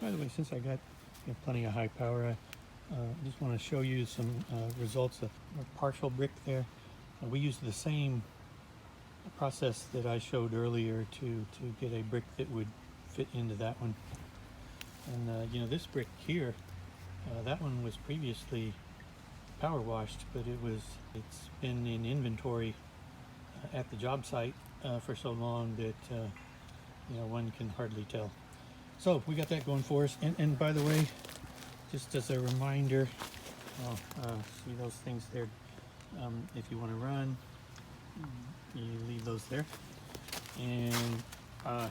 By the way, since I got plenty of high power, I just want to show you some results of a partial brick there. We used the same process that I showed earlier to get a brick that would fit into that one. And this brick here, that one was previously power washed, but it's been in inventory at the job site for so long that one can hardly tell. So we got that going for us. And by the way, just as a reminder, see those things there. If you want to run, you leave those there. And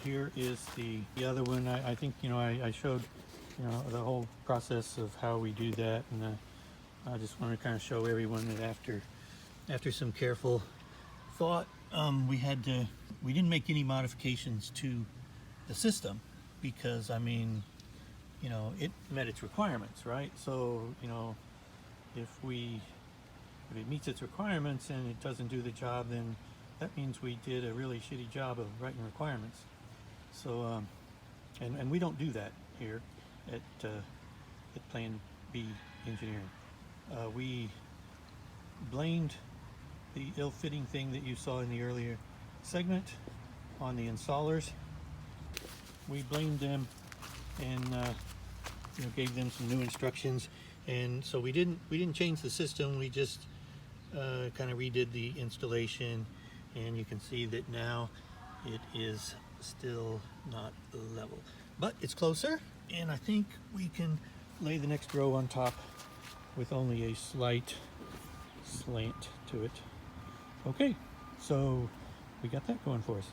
here is the other one. I think I showed the whole process of how we do that, and I just want to kind of show everyone that after some careful thought, we didn't make any modifications to the system because it met its requirements, right? So if it meets its requirements and it doesn't do the job, then that means we did a really shitty job of writing requirements. So and we don't do that here at Plan B Engineering. We blamed the ill-fitting thing that you saw in the earlier segment on the installers. We blamed them and gave them some new instructions, and so we didn't change the system. We just kind of redid the installation, and you can see that now it is still not level, but it's closer, and I think we can lay the next row on top with only a slight slant to it. Okay, so we got that going for us.